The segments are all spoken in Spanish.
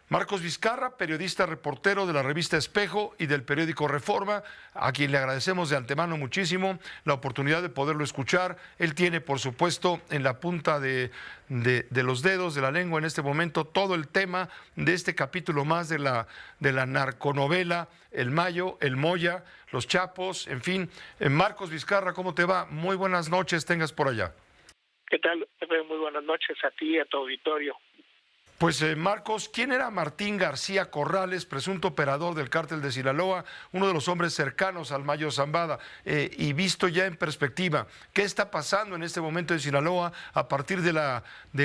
Marcos Vizcarra, periodista reportero de la revista Espejo y del periódico Reforma, a quien le agradecemos de antemano muchísimo la oportunidad de poderlo escuchar. Él tiene, por supuesto, en la punta de los dedos, de la lengua en este momento, todo el tema de este capítulo más de la narconovela, El Mayo, El Moya, Los Chapos, en fin. Marcos Vizcarra, ¿cómo te va? Muy buenas noches, tengas por allá. ¿Qué tal, Pepe? Muy buenas noches a ti y a tu auditorio. Pues Marcos, ¿quién era Martín García Corrales, presunto operador del cártel de Sinaloa, uno de los hombres cercanos al Mayo Zambada? Y visto ya en perspectiva, ¿qué está pasando en este momento en Sinaloa a partir de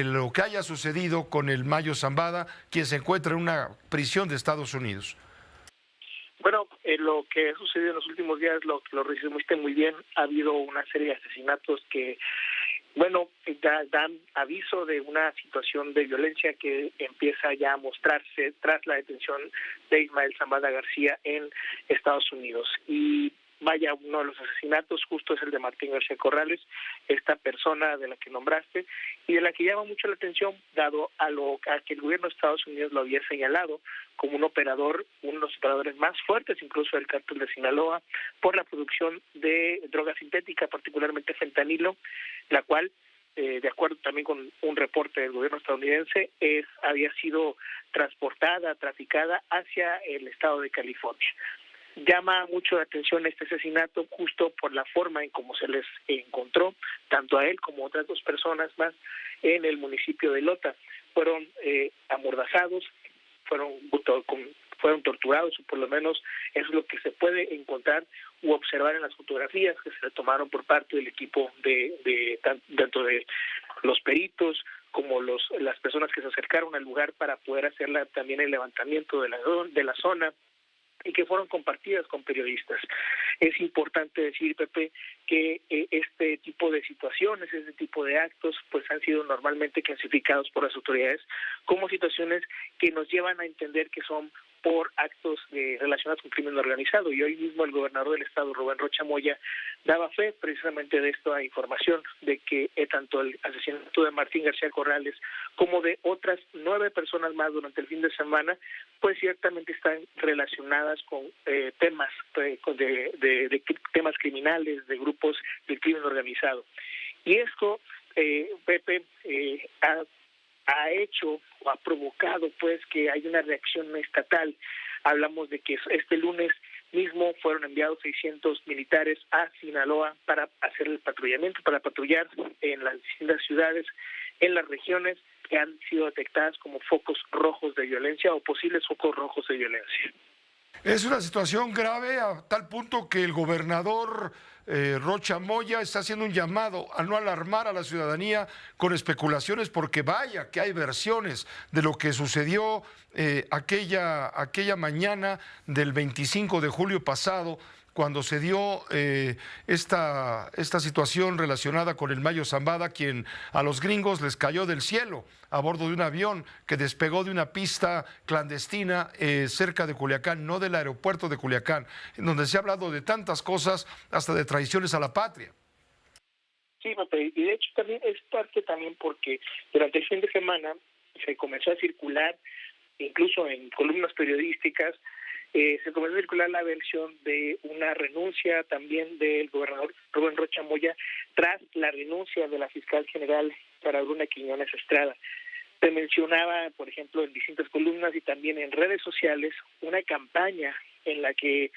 lo que haya sucedido con el Mayo Zambada, quien se encuentra en una prisión de Estados Unidos? Bueno, lo que ha sucedido en los últimos días lo resumiste muy bien. Ha habido una serie de asesinatos que, bueno, dan aviso de una situación de violencia que empieza ya a mostrarse tras la detención de Ismael Zambada García en Estados Unidos. Y vaya, uno de los asesinatos justo es el de Martín García Corrales, esta persona de la que nombraste y de la que llama mucho la atención, dado a que el gobierno de Estados Unidos lo había señalado como un operador, uno de los operadores más fuertes incluso del cártel de Sinaloa, por la producción de droga sintética, particularmente fentanilo, la cual, de acuerdo también con un reporte del gobierno estadounidense, había sido transportada, traficada hacia el estado de California. Llama mucho la atención este asesinato justo por la forma en cómo se les encontró, tanto a él como a otras dos personas más, en el municipio de Lota. Fueron amordazados, fueron torturados, o por lo menos eso es lo que se puede encontrar u observar en las fotografías que se tomaron por parte del equipo tanto de los peritos como las personas que se acercaron al lugar para poder hacer también el levantamiento de la zona, y que fueron compartidas con periodistas. Es importante decir, Pepe, que este tipo de situaciones, este tipo de actos, pues han sido normalmente clasificados por las autoridades como situaciones que nos llevan a entender que son por actos relacionados con crimen organizado. Y hoy mismo el gobernador del estado, Rubén Rocha Moya, daba fe precisamente de esta información, de que tanto el asesinato de Martín García Corrales como de otras 9 personas más durante el fin de semana, pues ciertamente están relacionadas con temas de temas criminales, de grupos del crimen organizado. Y esto, Pepe, ha hecho o ha provocado pues que hay una reacción estatal. Hablamos de que este lunes mismo fueron enviados 600 militares a Sinaloa para hacer el patrullamiento, para patrullar en las distintas ciudades, en las regiones que han sido detectadas como focos rojos de violencia o posibles focos rojos de violencia. Es una situación grave a tal punto que el gobernador Rocha Moya está haciendo un llamado a no alarmar a la ciudadanía con especulaciones, porque vaya que hay versiones de lo que sucedió aquella mañana del 25 de julio pasado, cuando se dio esta situación relacionada con el Mayo Zambada, quien a los gringos les cayó del cielo a bordo de un avión que despegó de una pista clandestina cerca de Culiacán, no del aeropuerto de Culiacán, en donde se ha hablado de tantas cosas, hasta de traiciones a la patria. Sí, Pepe, y de hecho también es parte también porque durante el fin de semana se comenzó a circular, incluso en columnas periodísticas, se comenzó a circular la versión de una renuncia también del gobernador Rubén Rocha Moya tras la renuncia de la fiscal general Sara Bruna Quiñones Estrada. Se mencionaba, por ejemplo, en distintas columnas y también en redes sociales, una campaña en la que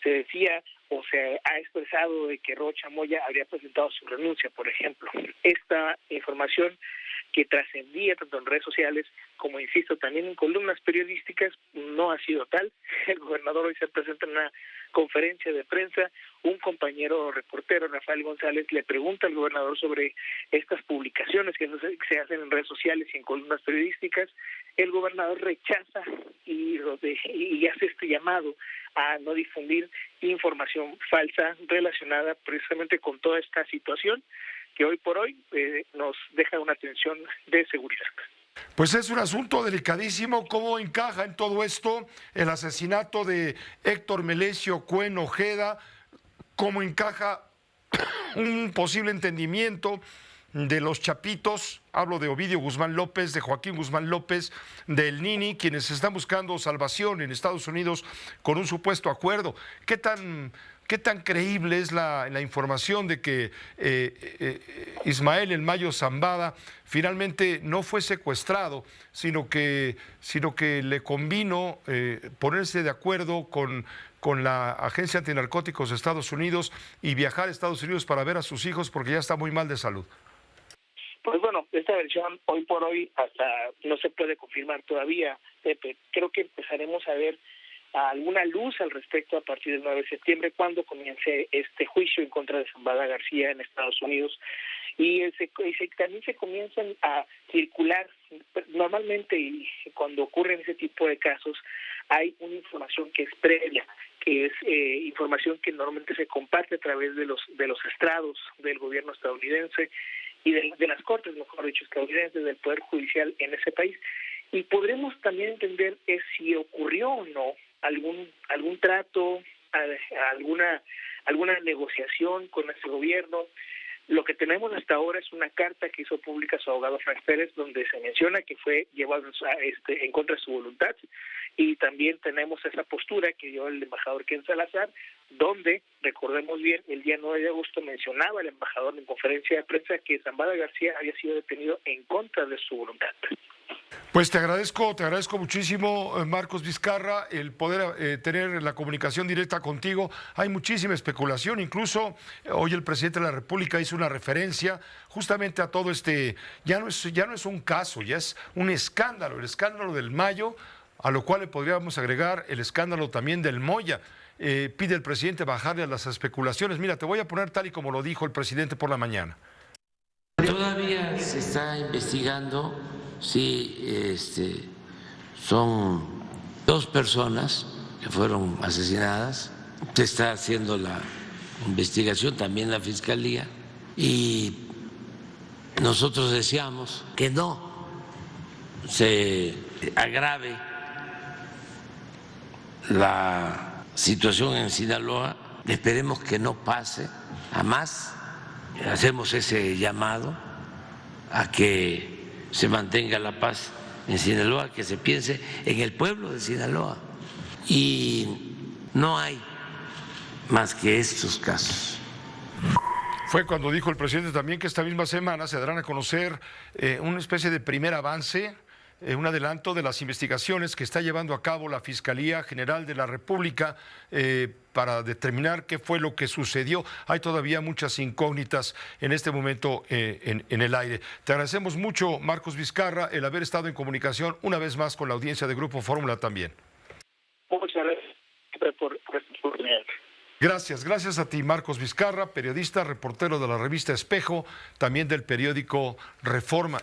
se decía o se ha expresado de que Rocha Moya habría presentado su renuncia, por ejemplo. Esta información que trascendía tanto en redes sociales como, insisto, también en columnas periodísticas, no ha sido tal. El gobernador hoy se presenta en una conferencia de prensa, un compañero reportero, Rafael González, le pregunta al gobernador sobre estas publicaciones que se hacen en redes sociales y en columnas periodísticas. El gobernador rechaza y hace este llamado a no difundir información falsa relacionada precisamente con toda esta situación que hoy por hoy nos deja una tensión de seguridad. Pues es un asunto delicadísimo. ¿Cómo encaja en todo esto el asesinato de Héctor Melesio Cuen Ojeda? ¿Cómo encaja un posible entendimiento de los Chapitos, hablo de Ovidio Guzmán López, de Joaquín Guzmán López, del Nini, quienes están buscando salvación en Estados Unidos con un supuesto acuerdo. ¿Qué tan creíble es la información de que Ismael El Mayo Zambada finalmente no fue secuestrado, sino que le convino ponerse de acuerdo con la Agencia Antinarcóticos de Estados Unidos y viajar a Estados Unidos para ver a sus hijos porque ya está muy mal de salud? Pues bueno, esta versión hoy por hoy hasta no se puede confirmar todavía, Pepe. Creo que empezaremos a ver alguna luz al respecto a partir del 9 de septiembre, cuando comience este juicio en contra de Zambada García en Estados Unidos. Y también se comienzan a circular, normalmente y cuando ocurren ese tipo de casos, hay una información que es previa, que es información que normalmente se comparte a través de los estrados del gobierno estadounidense y de las cortes, mejor dicho, estadounidenses, del Poder Judicial en ese país. Y podremos también entender si ocurrió o no algún trato, alguna negociación con ese gobierno. Lo que tenemos hasta ahora es una carta que hizo pública su abogado Frank Pérez, donde se menciona que fue llevado en contra de su voluntad, y también tenemos esa postura que dio el embajador Ken Salazar, donde, recordemos bien, el día 9 de agosto mencionaba el embajador en conferencia de prensa que Zambada García había sido detenido en contra de su voluntad. Pues te agradezco muchísimo, Marcos Vizcarra, el poder tener la comunicación directa contigo. Hay muchísima especulación, incluso hoy el presidente de la República hizo una referencia justamente a todo ya no es un caso, ya es un escándalo, el escándalo del Mayo, a lo cual le podríamos agregar el escándalo también del Moya. Pide el presidente bajarle a las especulaciones. Mira, te voy a poner tal y como lo dijo el presidente por la mañana. Todavía se está investigando si son 2 personas que fueron asesinadas. Se está haciendo la investigación, también la Fiscalía, y nosotros deseamos que no se agrave la situación en Sinaloa. Esperemos que no pase a más. Hacemos ese llamado a que se mantenga la paz en Sinaloa, que se piense en el pueblo de Sinaloa. Y no hay más que estos casos. Fue cuando dijo el presidente también que esta misma semana se darán a conocer una especie de primer avance, un adelanto de las investigaciones que está llevando a cabo la Fiscalía General de la República para determinar qué fue lo que sucedió. Hay todavía muchas incógnitas en este momento en el aire. Te agradecemos mucho, Marcos Vizcarra, el haber estado en comunicación una vez más con la audiencia de Grupo Fórmula también. Muchas gracias por esta oportunidad. Gracias a ti, Marcos Vizcarra, periodista, reportero de la revista Espejo, también del periódico Reforma.